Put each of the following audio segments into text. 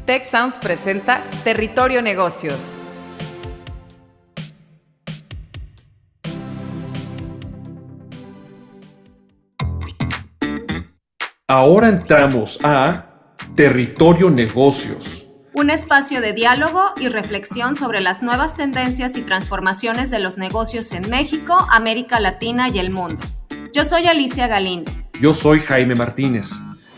Tech Sounds presenta Territorio Negocios. Ahora entramos a Territorio Negocios. Un espacio de diálogo y reflexión sobre las nuevas tendencias y transformaciones de los negocios en México, América Latina y el mundo. Yo soy Alicia Galindo. Yo soy Jaime Martínez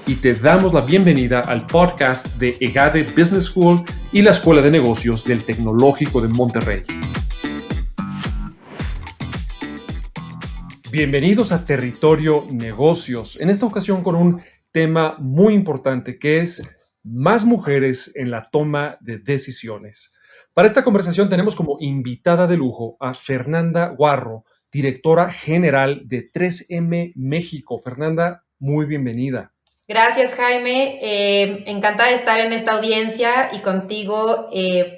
y te damos la bienvenida al podcast de EGADE Business School y la Escuela de Negocios del Tecnológico de Monterrey. Bienvenidos a Territorio Negocios, en esta ocasión con un tema muy importante que es más mujeres en la toma de decisiones. Para esta conversación tenemos como invitada de lujo a Fernanda Guarro, directora general de 3M México. Fernanda, muy bienvenida. Gracias, Jaime. Encantada de estar en esta audiencia y contigo,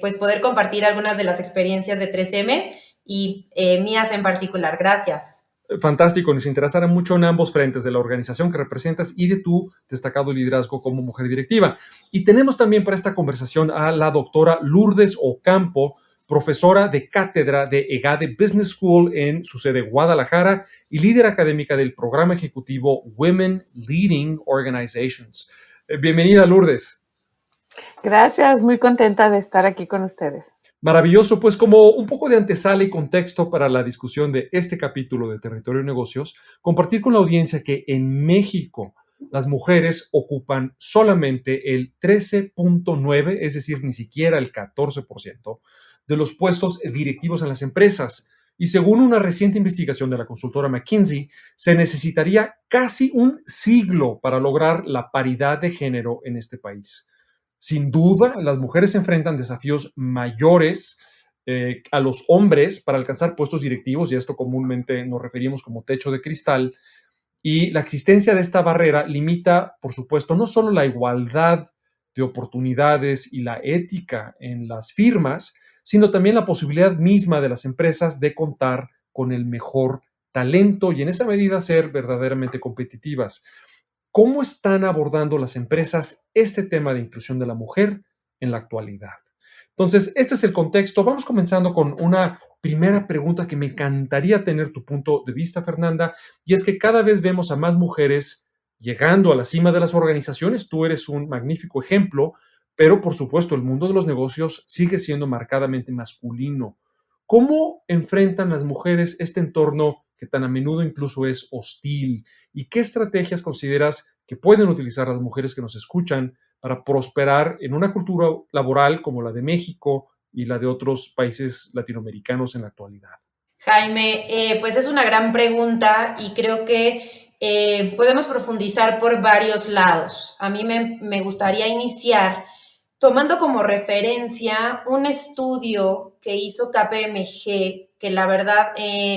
pues poder compartir algunas de las experiencias de 3M y mías en particular. Gracias. Fantástico, nos interesará mucho en ambos frentes de la organización que representas y de tu destacado liderazgo como mujer directiva. Y tenemos también para esta conversación a la doctora Lourdes Ocampo, profesora de cátedra de EGADE Business School en su sede Guadalajara y líder académica del programa ejecutivo Women Leading Organizations. Bienvenida, Lourdes. Gracias, muy contenta de estar aquí con ustedes. Maravilloso, pues como un poco de antesala y contexto para la discusión de este capítulo de Territorio Negocios, compartir con la audiencia que en México las mujeres ocupan solamente el 13.9%, es decir, ni siquiera el 14% de los puestos directivos en las empresas. Y según una reciente investigación de la consultora McKinsey, se necesitaría casi un siglo para lograr la paridad de género en este país. Sin duda, las mujeres enfrentan desafíos mayores a los hombres para alcanzar puestos directivos, y a esto comúnmente nos referimos como techo de cristal, y la existencia de esta barrera limita, por supuesto, no solo la igualdad de oportunidades y la ética en las firmas, sino también la posibilidad misma de las empresas de contar con el mejor talento y en esa medida ser verdaderamente competitivas. ¿Cómo están abordando las empresas este tema de inclusión de la mujer en la actualidad? Entonces, este es el contexto. Vamos comenzando con una primera pregunta que me encantaría tener tu punto de vista, Fernanda, y es que cada vez vemos a más mujeres llegando a la cima de las organizaciones. Tú eres un magnífico ejemplo, pero por supuesto el mundo de los negocios sigue siendo marcadamente masculino. ¿Cómo enfrentan las mujeres este entorno que tan a menudo incluso es hostil? ¿Y qué estrategias consideras que pueden utilizar las mujeres que nos escuchan para prosperar en una cultura laboral como la de México y la de otros países latinoamericanos en la actualidad? Jaime, pues es una gran pregunta y creo que podemos profundizar por varios lados. A mí me gustaría iniciar tomando como referencia un estudio que hizo KPMG, que la verdad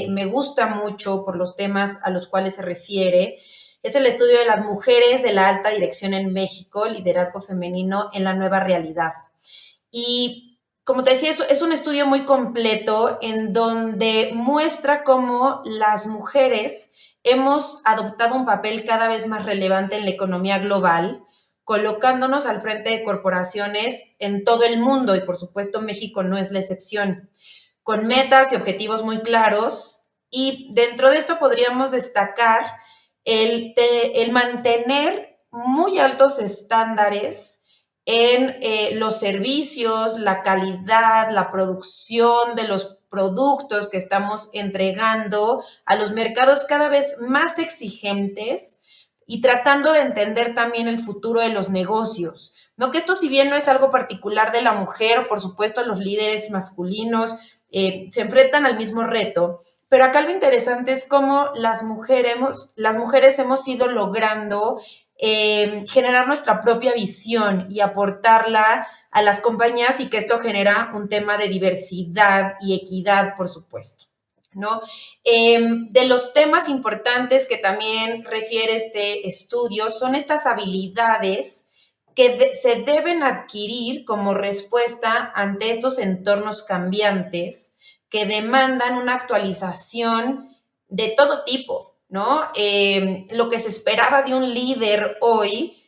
me gusta mucho por los temas a los cuales se refiere. Es el estudio de las mujeres de la alta dirección en México, liderazgo femenino en la nueva realidad. Y como te decía, es un estudio muy completo en donde muestra cómo las mujeres hemos adoptado un papel cada vez más relevante en la economía global, colocándonos al frente de corporaciones en todo el mundo y por supuesto México no es la excepción, con metas y objetivos muy claros y dentro de esto podríamos destacar el mantener muy altos estándares en los servicios, la calidad, la producción de los productos que estamos entregando a los mercados cada vez más exigentes y tratando de entender también el futuro de los negocios. No que esto, si bien no es algo particular de la mujer, por supuesto los líderes masculinos se enfrentan al mismo reto, pero acá lo interesante es cómo las mujeres hemos ido logrando generar nuestra propia visión y aportarla a las compañías y que esto genera un tema de diversidad y equidad, por supuesto, ¿no? De los temas importantes que también refiere este estudio son estas habilidades que se deben adquirir como respuesta ante estos entornos cambiantes que demandan una actualización de todo tipo, ¿no? Lo que se esperaba de un líder hoy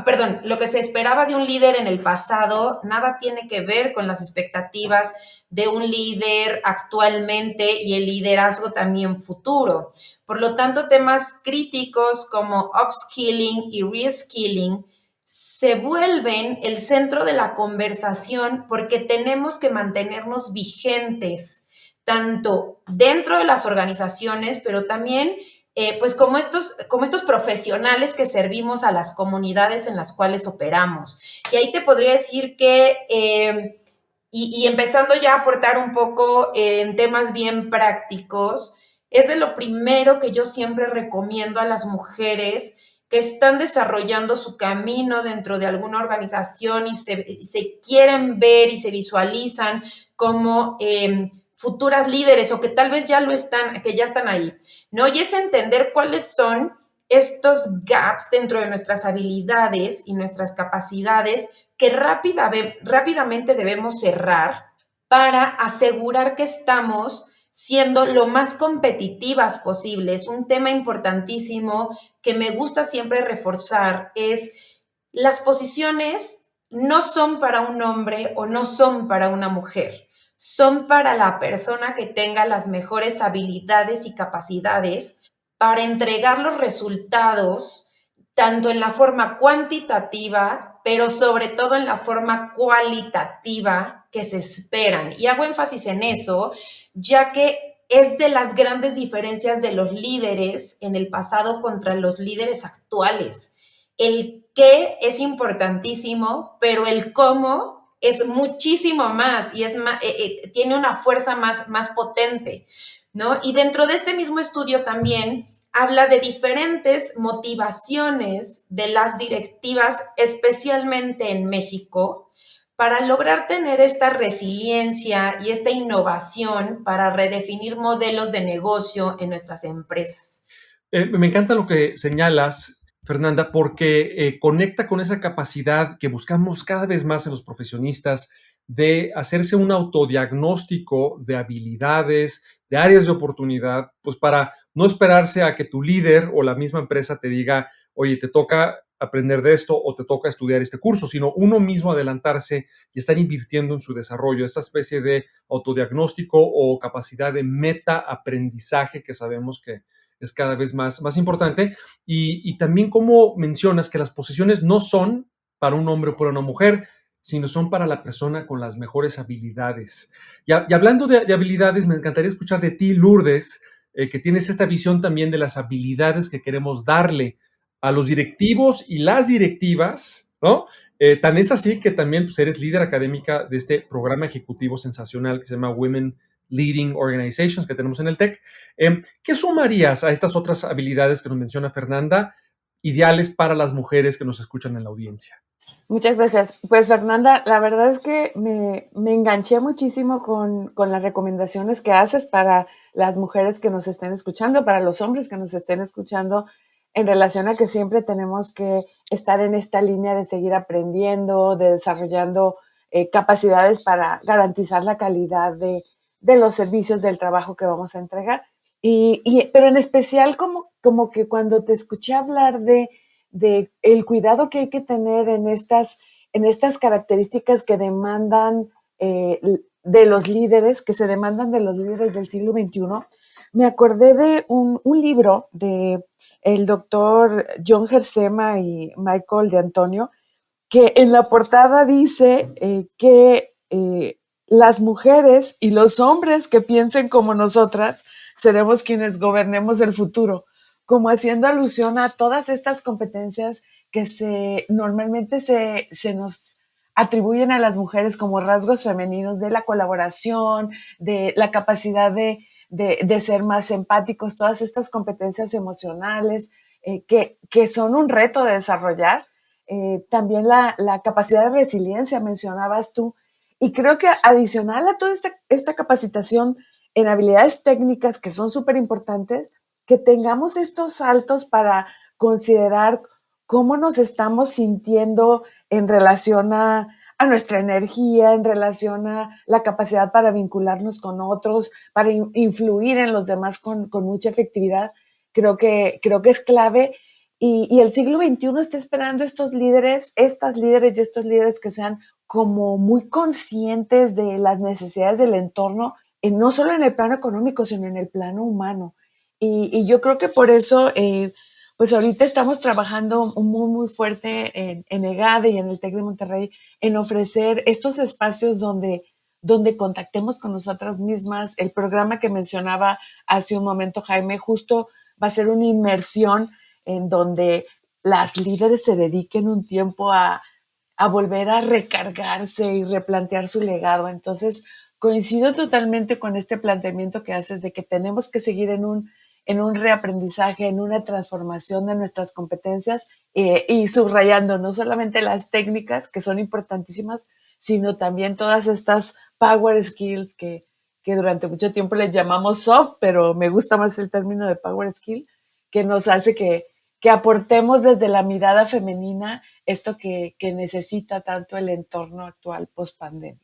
perdón, lo que se esperaba de un líder en el pasado nada tiene que ver con las expectativas de un líder actualmente y el liderazgo también futuro. Por lo tanto, temas críticos como upskilling y reskilling se vuelven el centro de la conversación porque tenemos que mantenernos vigentes, tanto dentro de las organizaciones, pero también pues como estos profesionales que servimos a las comunidades en las cuales operamos. Y ahí te podría decir que, y empezando ya a aportar un poco en temas bien prácticos, es de lo primero que yo siempre recomiendo a las mujeres que están desarrollando su camino dentro de alguna organización y se quieren ver y se visualizan como futuras líderes o que tal vez ya lo están, que ya están ahí, ¿no? Y es entender cuáles son estos gaps dentro de nuestras habilidades y nuestras capacidades que rápidamente debemos cerrar para asegurar que estamos siendo lo más competitivas posible. Es un tema importantísimo que me gusta siempre reforzar, es las posiciones no son para un hombre o no son para una mujer, son para la persona que tenga las mejores habilidades y capacidades para entregar los resultados, tanto en la forma cuantitativa, pero sobre todo en la forma cualitativa que se esperan. Y hago énfasis en eso, ya que es de las grandes diferencias de los líderes en el pasado contra los líderes actuales. El qué es importantísimo, pero el cómo es muchísimo más y es más, tiene una fuerza más potente, ¿no? Y dentro de este mismo estudio también habla de diferentes motivaciones de las directivas, especialmente en México, para lograr tener esta resiliencia y esta innovación para redefinir modelos de negocio en nuestras empresas. Me encanta lo que señalas, Fernanda, porque conecta con esa capacidad que buscamos cada vez más en los profesionistas de hacerse un autodiagnóstico de habilidades, de áreas de oportunidad, pues para no esperarse a que tu líder o la misma empresa te diga, oye, te toca aprender de esto o te toca estudiar este curso, sino uno mismo adelantarse y estar invirtiendo en su desarrollo, esa especie de autodiagnóstico o capacidad de meta aprendizaje que sabemos que es cada vez más importante. Y también como mencionas que las posiciones no son para un hombre o para una mujer, sino son para la persona con las mejores habilidades. Y hablando de habilidades, me encantaría escuchar de ti, Lourdes, que tienes esta visión también de las habilidades que queremos darle a los directivos y las directivas, ¿no? Tan es así que también pues, eres líder académica de este programa ejecutivo sensacional que se llama Women Leading Organizations que tenemos en el TEC. ¿Qué sumarías a estas otras habilidades que nos menciona Fernanda, ideales para las mujeres que nos escuchan en la audiencia? Muchas gracias. Pues Fernanda, la verdad es que me enganché muchísimo con las recomendaciones que haces para las mujeres que nos estén escuchando, para los hombres que nos estén escuchando, en relación a que siempre tenemos que estar en esta línea de seguir aprendiendo, de desarrollando capacidades para garantizar la calidad de los servicios del trabajo que vamos a entregar. Pero en especial como que cuando te escuché hablar de el cuidado que hay que tener en estas características que demandan de los líderes, que se demandan de los líderes del siglo XXI, me acordé de un libro de el doctor John Gersema y Michael de Antonio, que en la portada dice que las mujeres y los hombres que piensen como nosotras seremos quienes gobernemos el futuro, como haciendo alusión a todas estas competencias que normalmente se nos atribuyen a las mujeres como rasgos femeninos de la colaboración, de la capacidad de ser más empáticos, todas estas competencias emocionales que son un reto de desarrollar. También la capacidad de resiliencia mencionabas tú, y creo que adicional a toda esta capacitación en habilidades técnicas que son súper importantes, que tengamos estos saltos para considerar cómo nos estamos sintiendo en relación a nuestra energía, en relación a la capacidad para vincularnos con otros, para influir en los demás con mucha efectividad. Creo que es clave Y el siglo XXI está esperando estas líderes y estos líderes que sean como muy conscientes de las necesidades del entorno, no solo en el plano económico, sino en el plano humano. Y yo creo que por eso, pues ahorita estamos trabajando muy, muy fuerte en EGADE y en el TEC de Monterrey en ofrecer estos espacios donde contactemos con nosotras mismas. El programa que mencionaba hace un momento Jaime justo va a ser una inmersión en donde las líderes se dediquen un tiempo a volver a recargarse y replantear su legado. Entonces, coincido totalmente con este planteamiento que haces de que tenemos que seguir en un reaprendizaje, en una transformación de nuestras competencias y subrayando no solamente las técnicas, que son importantísimas, sino también todas estas power skills que durante mucho tiempo les llamamos soft, pero me gusta más el término de power skill, que nos hace que aportemos desde la mirada femenina esto que necesita tanto el entorno actual post-pandemia.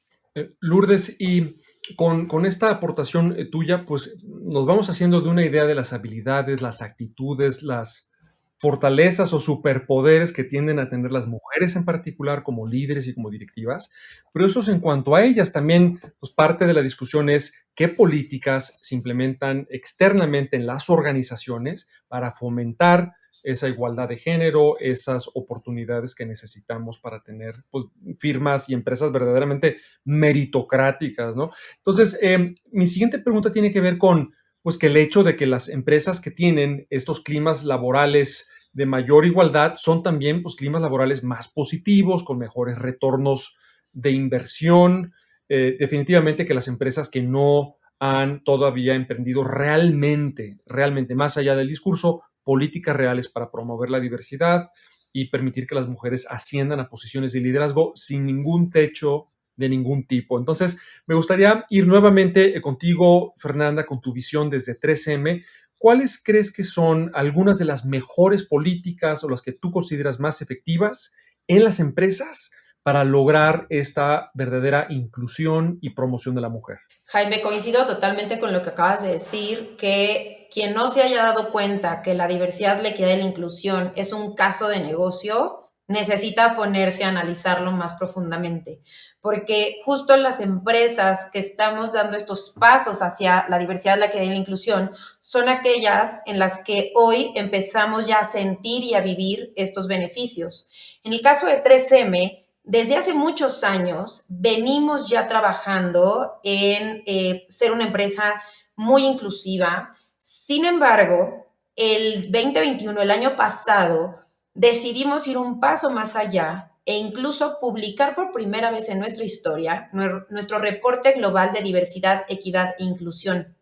Lourdes, y con esta aportación tuya, pues nos vamos haciendo de una idea de las habilidades, las actitudes, las fortalezas o superpoderes que tienden a tener las mujeres en particular como líderes y como directivas, pero eso es en cuanto a ellas. También, pues parte de la discusión es qué políticas se implementan externamente en las organizaciones para fomentar esa igualdad de género, esas oportunidades que necesitamos para tener pues, firmas y empresas verdaderamente meritocráticas, ¿no? Entonces, mi siguiente pregunta tiene que ver con pues que el hecho de que las empresas que tienen estos climas laborales de mayor igualdad son también pues, climas laborales más positivos, con mejores retornos de inversión. Definitivamente que las empresas que no han todavía emprendido realmente, más allá del discurso, políticas reales para promover la diversidad y permitir que las mujeres asciendan a posiciones de liderazgo sin ningún techo de ningún tipo. Entonces, me gustaría ir nuevamente contigo, Fernanda, con tu visión desde 3M. ¿Cuáles crees que son algunas de las mejores políticas o las que tú consideras más efectivas en las empresas para lograr esta verdadera inclusión y promoción de la mujer? Jaime, coincido totalmente con lo que acabas de decir, que quien no se haya dado cuenta que la diversidad, la equidad y la inclusión es un caso de negocio, necesita ponerse a analizarlo más profundamente, porque justo las empresas que estamos dando estos pasos hacia la diversidad, la equidad y la inclusión son aquellas en las que hoy empezamos ya a sentir y a vivir estos beneficios. En el caso de 3M, desde hace muchos años venimos ya trabajando en ser una empresa muy inclusiva. Sin embargo, el 2021, el año pasado, decidimos ir un paso más allá e incluso publicar por primera vez en nuestra historia nuestro reporte global de diversidad, equidad e inclusión,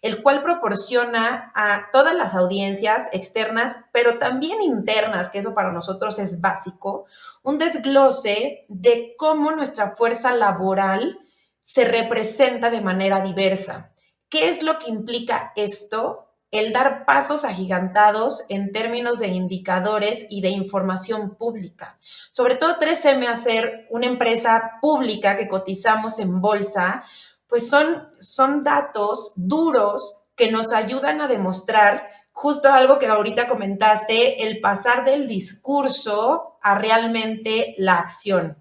el cual proporciona a todas las audiencias externas, pero también internas, que eso para nosotros es básico, un desglose de cómo nuestra fuerza laboral se representa de manera diversa. ¿Qué es lo que implica esto? El dar pasos agigantados en términos de indicadores y de información pública. Sobre todo 3M, a ser una empresa pública que cotizamos en bolsa, pues son datos duros que nos ayudan a demostrar justo algo que ahorita comentaste, el pasar del discurso a realmente la acción.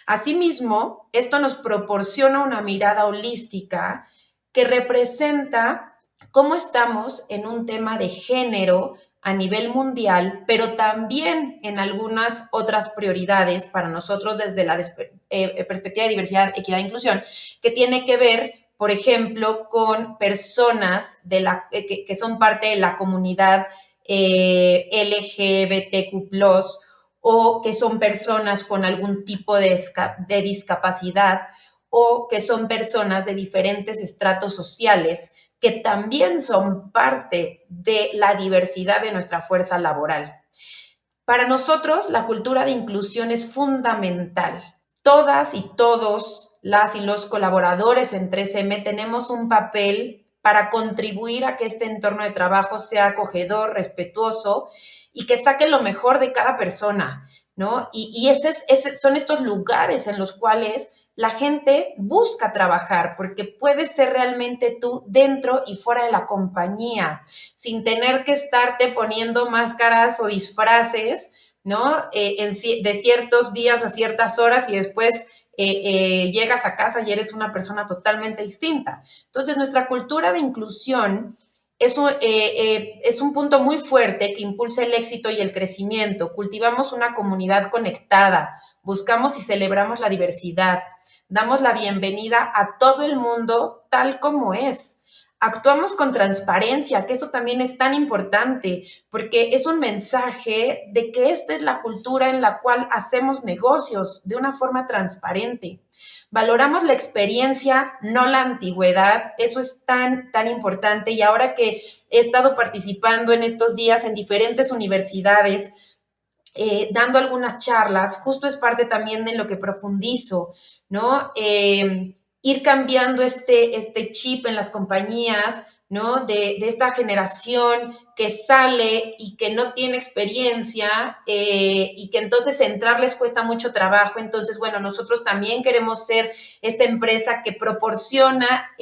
Asimismo, esto nos proporciona una mirada holística que representa cómo estamos en un tema de género a nivel mundial, pero también en algunas otras prioridades para nosotros desde la perspectiva de diversidad, equidad e inclusión, que tiene que ver, por ejemplo, con personas que son parte de la comunidad LGBTQ+, o que son personas con algún tipo de discapacidad, o que son personas de diferentes estratos sociales, que también son parte de la diversidad de nuestra fuerza laboral. Para nosotros, la cultura de inclusión es fundamental. Todas y todos las y los colaboradores en 3M tenemos un papel para contribuir a que este entorno de trabajo sea acogedor, respetuoso y que saque lo mejor de cada persona, ¿no? Y son estos lugares en los cuales la gente busca trabajar porque puedes ser realmente tú dentro y fuera de la compañía, sin tener que estarte poniendo máscaras o disfraces, ¿no? De ciertos días a ciertas horas y después llegas a casa y eres una persona totalmente distinta. Entonces, nuestra cultura de inclusión es un punto muy fuerte que impulsa el éxito y el crecimiento. Cultivamos una comunidad conectada, buscamos y celebramos la diversidad, damos la bienvenida a todo el mundo tal como es. Actuamos con transparencia, que eso también es tan importante, porque es un mensaje de que esta es la cultura en la cual hacemos negocios de una forma transparente. Valoramos la experiencia, no la antigüedad. Eso es tan, tan importante. Y ahora que he estado participando en estos días en diferentes universidades, dando algunas charlas, justo es parte también de lo que profundizo, ¿no? Ir cambiando este chip en las compañías, ¿no? De esta generación que sale y que no tiene experiencia y que entonces entrar les cuesta mucho trabajo. Entonces, bueno, nosotros también queremos ser esta empresa que proporciona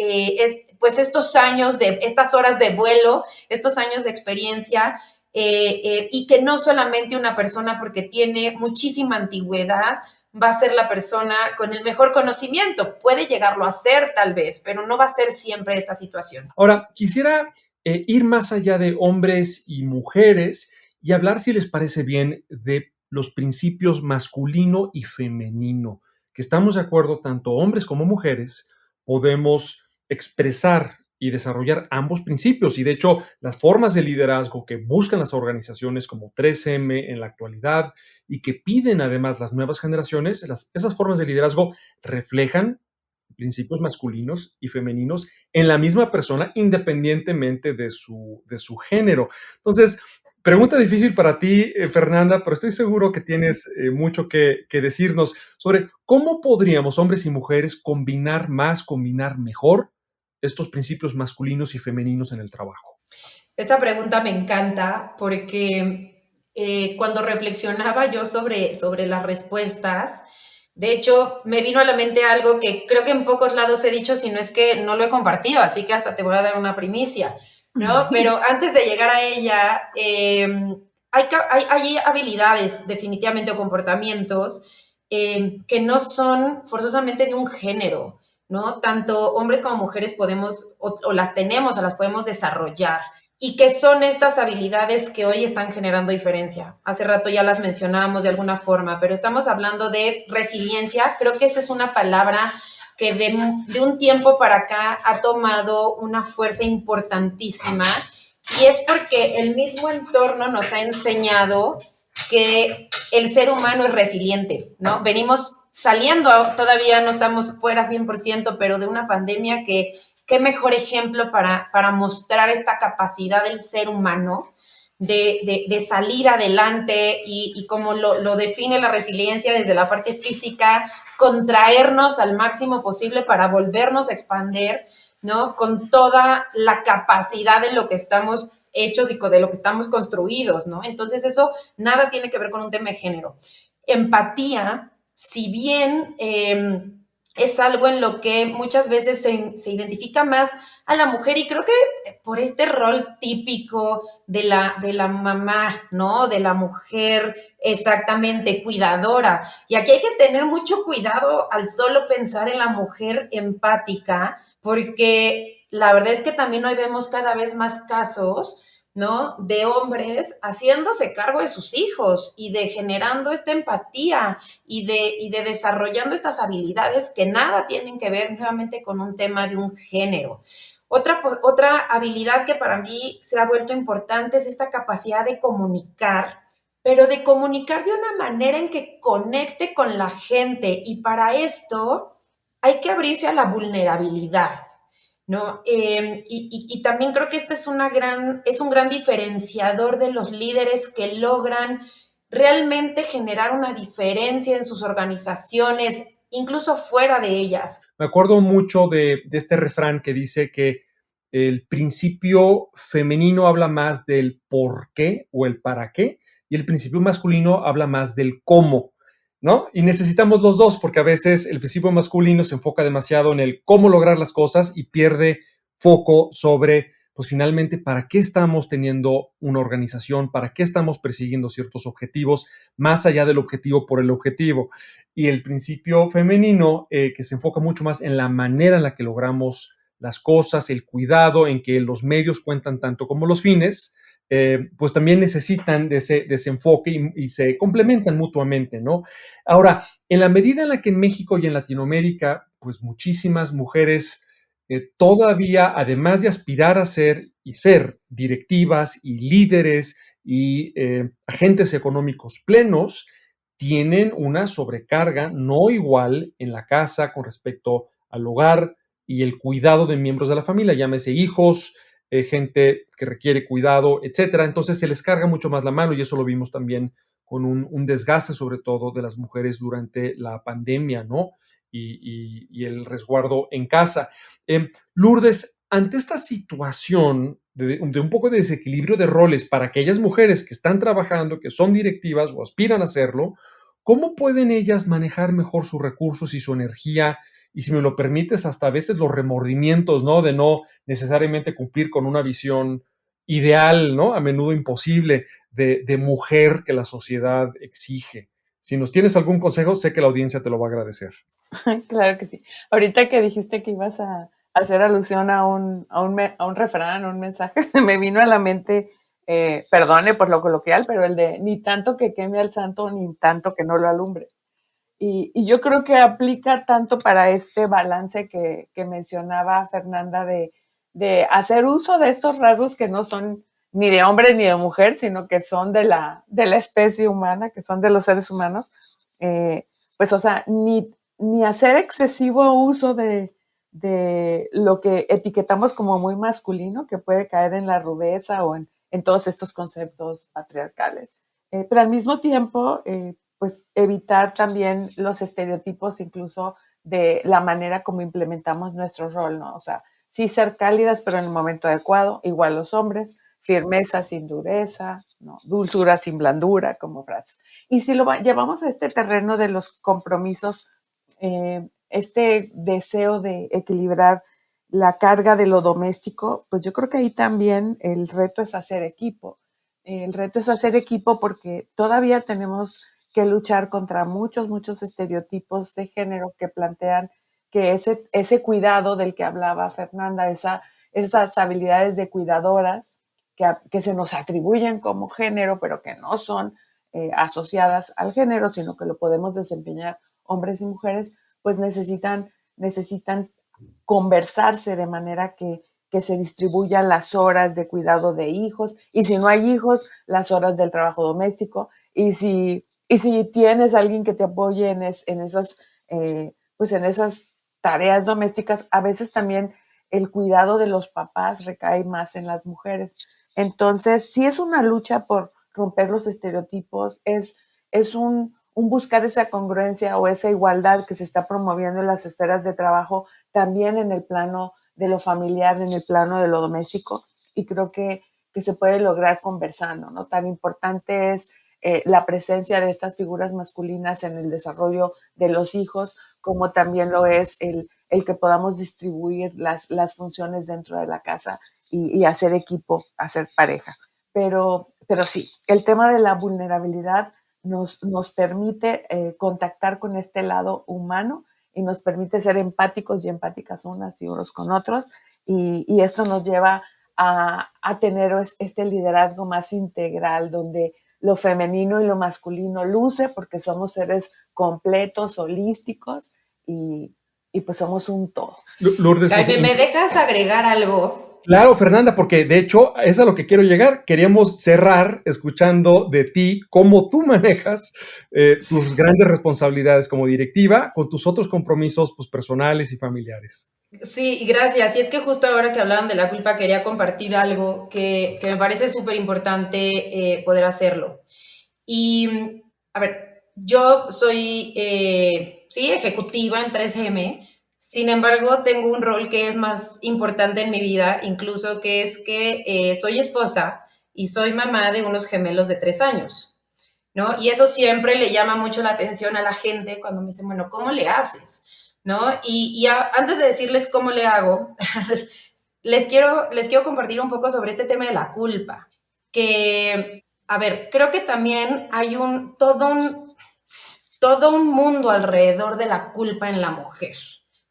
pues estas horas de vuelo, estos años de experiencia y que no solamente una persona porque tiene muchísima antigüedad va a ser la persona con el mejor conocimiento. Puede llegarlo a ser tal vez, pero no va a ser siempre esta situación. Ahora, quisiera ir más allá de hombres y mujeres y hablar, si les parece bien, de los principios masculino y femenino, que estamos de acuerdo, tanto hombres como mujeres podemos expresar y desarrollar ambos principios. Y de hecho, las formas de liderazgo que buscan las organizaciones como 3M en la actualidad y que piden además las nuevas generaciones, esas formas de liderazgo reflejan principios masculinos y femeninos en la misma persona, independientemente de su género. Entonces, pregunta difícil para ti, Fernanda, pero estoy seguro que tienes mucho que decirnos sobre cómo podríamos, hombres y mujeres, combinar más, combinar mejor estos principios masculinos y femeninos en el trabajo. Esta pregunta me encanta porque cuando reflexionaba yo sobre las respuestas, de hecho, me vino a la mente algo que creo que en pocos lados he dicho, si no es que no lo he compartido, así que hasta te voy a dar una primicia, ¿no? Pero antes de llegar a ella, hay habilidades definitivamente o comportamientos que no son forzosamente de un género, ¿no? Tanto hombres como mujeres podemos, o las tenemos, o las podemos desarrollar. ¿Y qué son estas habilidades que hoy están generando diferencia? Hace rato ya las mencionábamos de alguna forma, pero estamos hablando de resiliencia. Creo que esa es una palabra que de un tiempo para acá ha tomado una fuerza importantísima y es porque el mismo entorno nos ha enseñado que el ser humano es resiliente, ¿no? Venimos saliendo, todavía no estamos fuera 100%, pero de una pandemia que qué mejor ejemplo para mostrar esta capacidad del ser humano de salir adelante y como lo define la resiliencia desde la parte física, contraernos al máximo posible para volvernos a expandir, ¿no? Con toda la capacidad de lo que estamos hechos y de lo que estamos construidos, ¿no? Entonces eso nada tiene que ver con un tema de género. Empatía, si bien es algo en lo que muchas veces se identifica más a la mujer y creo que por este rol típico de la mamá, ¿no? De la mujer exactamente cuidadora. Y aquí hay que tener mucho cuidado al solo pensar en la mujer empática, porque la verdad es que también hoy vemos cada vez más casos, ¿no? De hombres haciéndose cargo de sus hijos y de generando esta empatía y de desarrollando estas habilidades que nada tienen que ver nuevamente con un tema de un género. Otra habilidad que para mí se ha vuelto importante es esta capacidad de comunicar, pero de comunicar de una manera en que conecte con la gente y para esto hay que abrirse a la vulnerabilidad, ¿no? Y también creo que este es un gran diferenciador de los líderes que logran realmente generar una diferencia en sus organizaciones, incluso fuera de ellas. Me acuerdo mucho de este refrán que dice que el principio femenino habla más del por qué o el para qué y el principio masculino habla más del cómo. ¿no? Y necesitamos los dos, porque a veces el principio masculino se enfoca demasiado en el cómo lograr las cosas y pierde foco sobre, pues finalmente, ¿para qué estamos teniendo una organización? ¿Para qué estamos persiguiendo ciertos objetivos más allá del objetivo por el objetivo? Y el principio femenino, que se enfoca mucho más en la manera en la que logramos las cosas, el cuidado, en que los medios cuentan tanto como los fines, pues también necesitan de ese enfoque y se complementan mutuamente, ¿no? Ahora, en la medida en la que en México y en Latinoamérica, pues muchísimas mujeres todavía, además de aspirar a ser y ser directivas y líderes y agentes económicos plenos, tienen una sobrecarga no igual en la casa con respecto al hogar y el cuidado de miembros de la familia, llámese hijos, gente que requiere cuidado, etcétera. Entonces se les carga mucho más la mano y eso lo vimos también con un desgaste sobre todo de las mujeres durante la pandemia, ¿no? Y el resguardo en casa. Lourdes, ante esta situación de un poco de desequilibrio de roles para aquellas mujeres que están trabajando, que son directivas o aspiran a hacerlo, ¿cómo pueden ellas manejar mejor sus recursos y su energía? Y si me lo permites, hasta a veces los remordimientos, ¿no? De no necesariamente cumplir con una visión ideal, ¿no? A menudo imposible de mujer que la sociedad exige. Si nos tienes algún consejo, sé que la audiencia te lo va a agradecer. Claro que sí. Ahorita que dijiste que ibas a hacer alusión a un refrán, un mensaje, me vino a la mente, perdone por lo coloquial, pero el de ni tanto que queme al santo, ni tanto que no lo alumbre. Y yo creo que aplica tanto para este balance que mencionaba Fernanda de hacer uso de estos rasgos que no son ni de hombre ni de mujer, sino que son de la especie humana, que son de los seres humanos. Pues, o sea, ni hacer excesivo uso de lo que etiquetamos como muy masculino, que puede caer en la rudeza o en todos estos conceptos patriarcales. Pero al mismo tiempo, pues evitar también los estereotipos incluso de la manera como implementamos nuestro rol, ¿no? O sea, sí ser cálidas, pero en el momento adecuado, igual los hombres, firmeza sin dureza, ¿no? Dulzura sin blandura, como frase. Y si lo llevamos a este terreno de los compromisos, este deseo de equilibrar la carga de lo doméstico, pues yo creo que ahí también el reto es hacer equipo. El reto es hacer equipo porque todavía tenemos que luchar contra muchos estereotipos de género que plantean que ese cuidado del que hablaba Fernanda, esas habilidades de cuidadoras que se nos atribuyen como género, pero que no son asociadas al género, sino que lo podemos desempeñar hombres y mujeres, pues necesitan conversarse de manera que se distribuyan las horas de cuidado de hijos, y si no hay hijos, las horas del trabajo doméstico, y si tienes alguien que te apoye en esas tareas domésticas, a veces también el cuidado de los papás recae más en las mujeres. Entonces, sí es una lucha por romper los estereotipos, es un buscar esa congruencia o esa igualdad que se está promoviendo en las esferas de trabajo, también en el plano de lo familiar, en el plano de lo doméstico, y creo que se puede lograr conversando, ¿no? Tan importante es la presencia de estas figuras masculinas en el desarrollo de los hijos, como también lo es el que podamos distribuir las funciones dentro de la casa y hacer equipo, hacer pareja. Pero sí, el tema de la vulnerabilidad nos permite contactar con este lado humano y nos permite ser empáticos y empáticas unas y unos con otros, y esto nos lleva a tener este liderazgo más integral, donde lo femenino y lo masculino luce, porque somos seres completos, holísticos, y pues somos un todo. Lourdes, Jaime, ¿me dejas agregar algo? Claro, Fernanda, porque de hecho es a lo que quiero llegar. Queríamos cerrar escuchando de ti cómo tú manejas tus grandes responsabilidades como directiva con tus otros compromisos pues, personales y familiares. Sí, gracias. Y es que justo ahora que hablaban de la culpa quería compartir algo que me parece súper importante poder hacerlo. Y, a ver, yo soy, sí, ejecutiva en 3M. Sin embargo, tengo un rol que es más importante en mi vida, incluso que es que soy esposa y soy mamá de unos gemelos de 3 años, ¿no? Y eso siempre le llama mucho la atención a la gente cuando me dicen, bueno, ¿cómo le haces? ¿No? Antes de decirles cómo le hago, les quiero compartir un poco sobre este tema de la culpa, que, a ver, creo que también hay todo un mundo alrededor de la culpa en la mujer,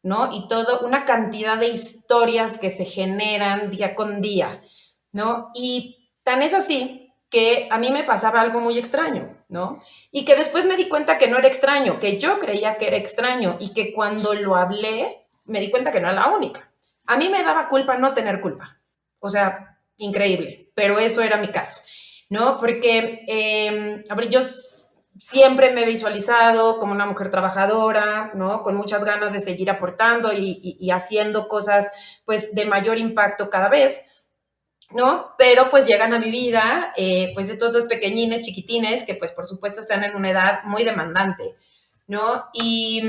¿no? Y una cantidad de historias que se generan día con día, ¿no? Y tan es así que a mí me pasaba algo muy extraño, ¿no? Y que después me di cuenta que no era extraño, que yo creía que era extraño y que cuando lo hablé me di cuenta que no era la única. A mí me daba culpa no tener culpa. O sea, increíble, pero eso era mi caso, ¿no? Porque, a ver, yo siempre me he visualizado como una mujer trabajadora, ¿no? Con muchas ganas de seguir aportando y haciendo cosas, pues, de mayor impacto cada vez, ¿no? Pero, pues, llegan a mi vida, pues, estos dos pequeñines, chiquitines, que, pues, por supuesto, están en una edad muy demandante, ¿no? Y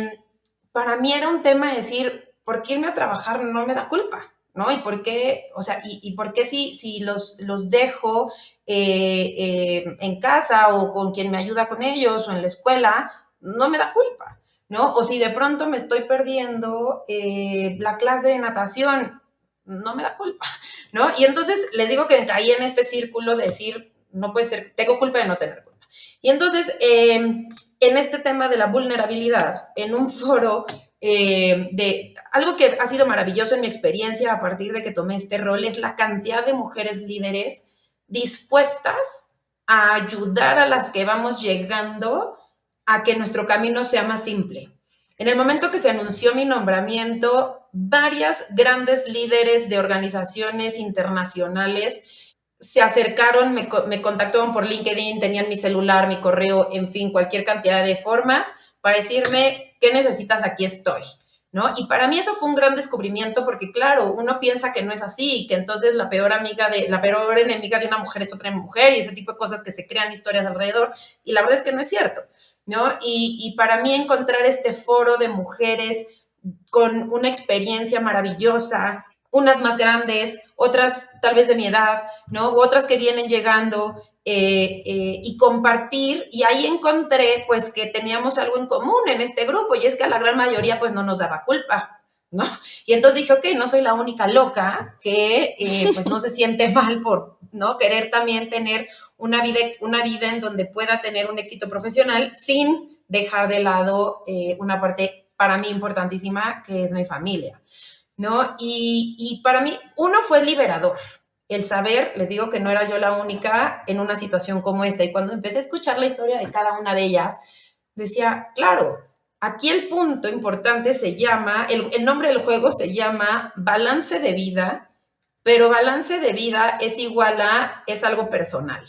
para mí era un tema de decir, ¿por qué irme a trabajar no me da culpa? ¿No? ¿Y por qué? O sea, ¿y por qué si los dejo en casa o con quien me ayuda con ellos o en la escuela, no me da culpa? ¿No? O si de pronto me estoy perdiendo la clase de natación, no me da culpa, ¿no? Y entonces les digo que caí en este círculo de decir, no puede ser, tengo culpa de no tener culpa. Y entonces, en este tema de la vulnerabilidad, en un foro de algo que ha sido maravilloso en mi experiencia a partir de que tomé este rol, es la cantidad de mujeres líderes dispuestas a ayudar a las que vamos llegando a que nuestro camino sea más simple. En el momento que se anunció mi nombramiento, varias grandes líderes de organizaciones internacionales se acercaron, me contactaron por LinkedIn, tenían mi celular, mi correo, en fin, cualquier cantidad de formas para decirme, ¿qué necesitas? Aquí estoy, ¿no? Y para mí eso fue un gran descubrimiento porque, claro, uno piensa que no es así, que entonces la peor enemiga de una mujer es otra mujer y ese tipo de cosas que se crean historias alrededor, y la verdad es que no es cierto, ¿no? Y para mí encontrar este foro de mujeres con una experiencia maravillosa, unas más grandes, otras tal vez de mi edad, ¿no? Otras que vienen llegando, y compartir, y ahí encontré pues que teníamos algo en común en este grupo, y es que a la gran mayoría pues no nos daba culpa, ¿no? Y entonces dije, ok, no soy la única loca que pues no se siente mal por, ¿no? Querer también tener una vida en donde pueda tener un éxito profesional sin dejar de lado una parte para mí importantísima, que es mi familia, ¿no? Y para mí, uno fue liberador, el saber, les digo que no era yo la única en una situación como esta, y cuando empecé a escuchar la historia de cada una de ellas, decía, claro, aquí el punto importante se llama, el nombre del juego se llama balance de vida, pero balance de vida es igual a, es algo personal.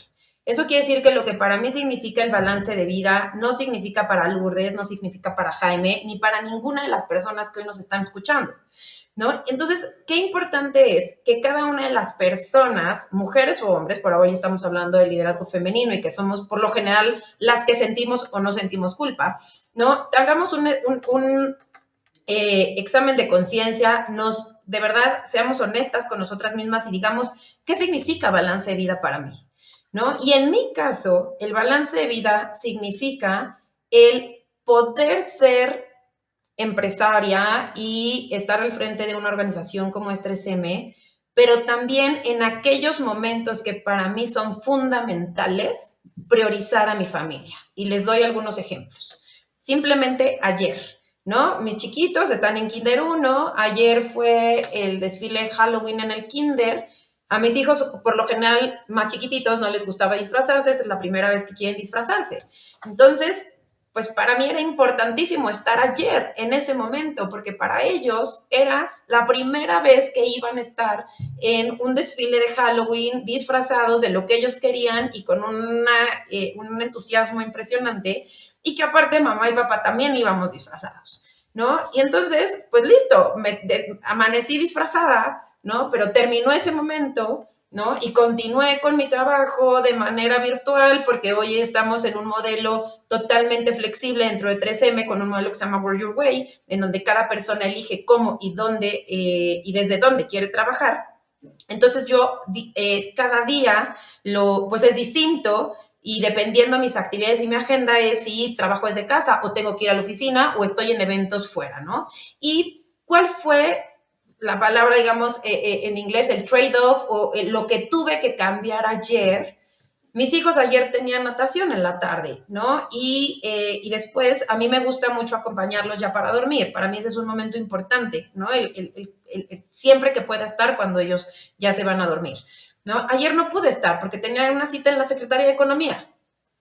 Eso quiere decir que lo que para mí significa el balance de vida no significa para Lourdes, no significa para Jaime, ni para ninguna de las personas que hoy nos están escuchando, ¿no? Entonces, qué importante es que cada una de las personas, mujeres o hombres, por hoy estamos hablando de liderazgo femenino y que somos por lo general las que sentimos o no sentimos culpa, ¿no? Hagamos un examen de conciencia, de verdad seamos honestas con nosotras mismas y digamos, ¿qué significa balance de vida para mí? ¿No? Y en mi caso, el balance de vida significa el poder ser empresaria y estar al frente de una organización como es 3M, pero también en aquellos momentos que para mí son fundamentales, priorizar a mi familia. Y les doy algunos ejemplos. Simplemente ayer, ¿no? Mis chiquitos están en Kinder 1, ayer fue el desfile de Halloween en el Kinder. A mis hijos, por lo general, más chiquititos, no les gustaba disfrazarse, esta es la primera vez que quieren disfrazarse. Entonces, pues para mí era importantísimo estar ayer en ese momento, porque para ellos era la primera vez que iban a estar en un desfile de Halloween disfrazados de lo que ellos querían y con un entusiasmo impresionante, y que aparte mamá y papá también íbamos disfrazados, ¿no? Y entonces, pues listo, amanecí disfrazada, ¿no? Pero terminó ese momento, ¿no? Y continué con mi trabajo de manera virtual porque hoy estamos en un modelo totalmente flexible dentro de 3M con un modelo que se llama Work Your Way, en donde cada persona elige cómo y dónde y desde dónde quiere trabajar. Entonces yo cada día pues es distinto y dependiendo de mis actividades y mi agenda es si trabajo desde casa o tengo que ir a la oficina o estoy en eventos fuera, ¿no? ¿Y cuál fue la palabra, digamos, en inglés, el trade-off o lo que tuve que cambiar ayer? Mis hijos ayer tenían natación en la tarde, ¿no? Y después a mí me gusta mucho acompañarlos ya para dormir. Para mí ese es un momento importante, ¿no? Siempre que pueda estar cuando ellos ya se van a dormir, ¿no? Ayer no pude estar porque tenía una cita en la Secretaría de Economía,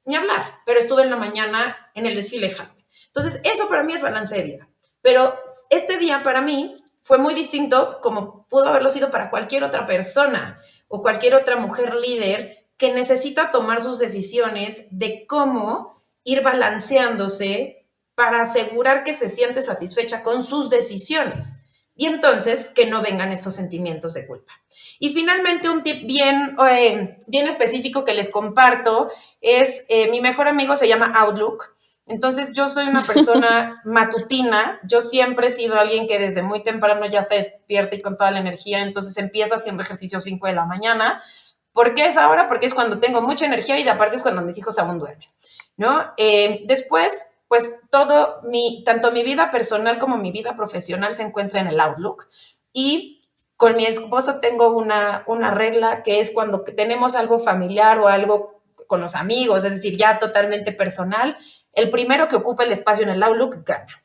ni hablar, pero estuve en la mañana en el desfile de Halloween. Entonces, eso para mí es balance de vida. Pero este día para mí fue muy distinto como pudo haberlo sido para cualquier otra persona o cualquier otra mujer líder que necesita tomar sus decisiones de cómo ir balanceándose para asegurar que se siente satisfecha con sus decisiones. Y entonces que no vengan estos sentimientos de culpa. Y finalmente un tip bien específico que les comparto es, mi mejor amigo se llama Outlook. Entonces yo soy una persona matutina, yo siempre he sido alguien que desde muy temprano ya está despierta y con toda la energía, entonces empiezo haciendo ejercicio 5 de la mañana. ¿Por qué es ahora? Porque es cuando tengo mucha energía y de aparte es cuando mis hijos aún duermen, ¿no? Después, pues tanto mi vida personal como mi vida profesional se encuentra en el Outlook y con mi esposo tengo una regla que es cuando tenemos algo familiar o algo con los amigos, es decir, ya totalmente personal, el primero que ocupa el espacio en el Outlook gana,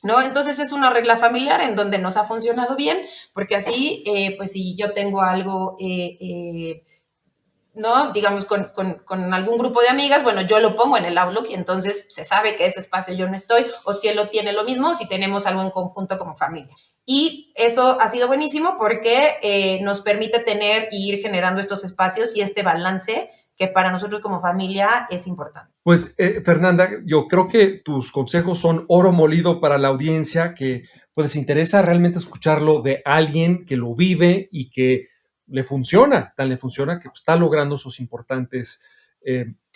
¿no? Entonces es una regla familiar en donde nos ha funcionado bien, porque así, pues si yo tengo algo, ¿no? Digamos, con algún grupo de amigas, bueno, yo lo pongo en el Outlook y entonces se sabe que ese espacio yo no estoy, o si él lo tiene lo mismo, o si tenemos algo en conjunto como familia. Y eso ha sido buenísimo porque nos permite tener y ir generando estos espacios y este balance que para nosotros como familia es importante. Pues, Fernanda, yo creo que tus consejos son oro molido para la audiencia que pues, les interesa realmente escucharlo de alguien que lo vive y que le funciona que está logrando esos importantes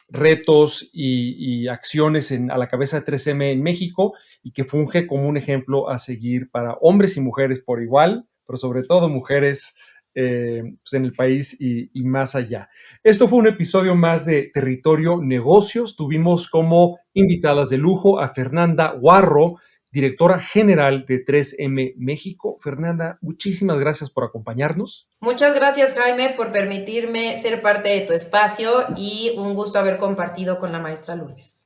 retos y acciones a la cabeza de 3M en México y que funge como un ejemplo a seguir para hombres y mujeres por igual, pero sobre todo mujeres pues en el país y más allá. Esto fue un episodio más de Territorio Negocios. Tuvimos como invitadas de lujo a Fernanda Guarro, directora general de 3M México. Fernanda, muchísimas gracias por acompañarnos. Muchas gracias, Jaime, por permitirme ser parte de tu espacio y un gusto haber compartido con la maestra Lourdes.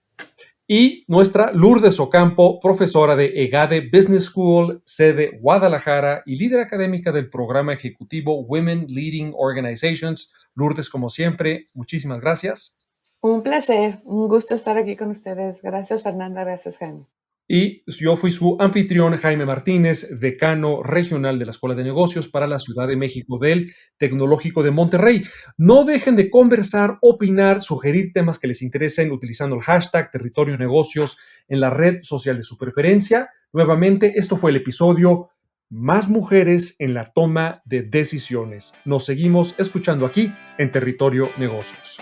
Y nuestra Lourdes Ocampo, profesora de EGADE Business School, sede Guadalajara y líder académica del programa ejecutivo Women Leading Organizations. Lourdes, como siempre, muchísimas gracias. Un placer, un gusto estar aquí con ustedes. Gracias, Fernanda, gracias, Jaime. Y yo fui su anfitrión, Jaime Martínez, decano regional de la Escuela de Negocios para la Ciudad de México del Tecnológico de Monterrey. No dejen de conversar, opinar, sugerir temas que les interesen utilizando el hashtag Territorio Negocios en la red social de su preferencia. Nuevamente, esto fue el episodio Más mujeres en la toma de decisiones. Nos seguimos escuchando aquí en Territorio Negocios.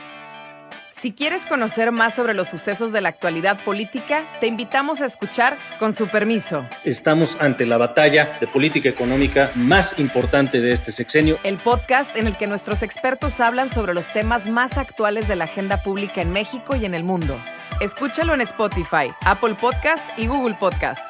Si quieres conocer más sobre los sucesos de la actualidad política, te invitamos a escuchar Con su permiso. Estamos ante la batalla de política económica más importante de este sexenio. El podcast en el que nuestros expertos hablan sobre los temas más actuales de la agenda pública en México y en el mundo. Escúchalo en Spotify, Apple Podcast y Google Podcast.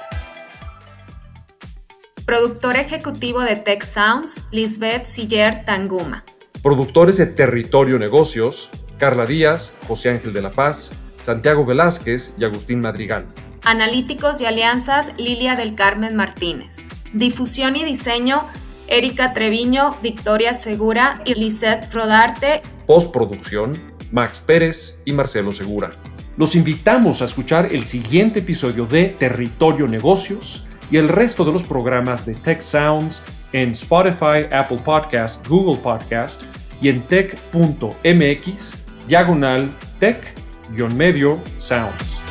Productor ejecutivo de Tech Sounds, Lisbeth Siller Tanguma. Productores de Territorio Negocios, Carla Díaz, José Ángel de la Paz, Santiago Velázquez y Agustín Madrigal. Analíticos y alianzas, Lilia del Carmen Martínez. Difusión y diseño, Erika Treviño, Victoria Segura y Lisette Rodarte. Postproducción, Max Pérez y Marcelo Segura. Los invitamos a escuchar el siguiente episodio de Territorio Negocios y el resto de los programas de Tech Sounds en Spotify, Apple Podcast, Google Podcast y en tech.mx/tech-sounds.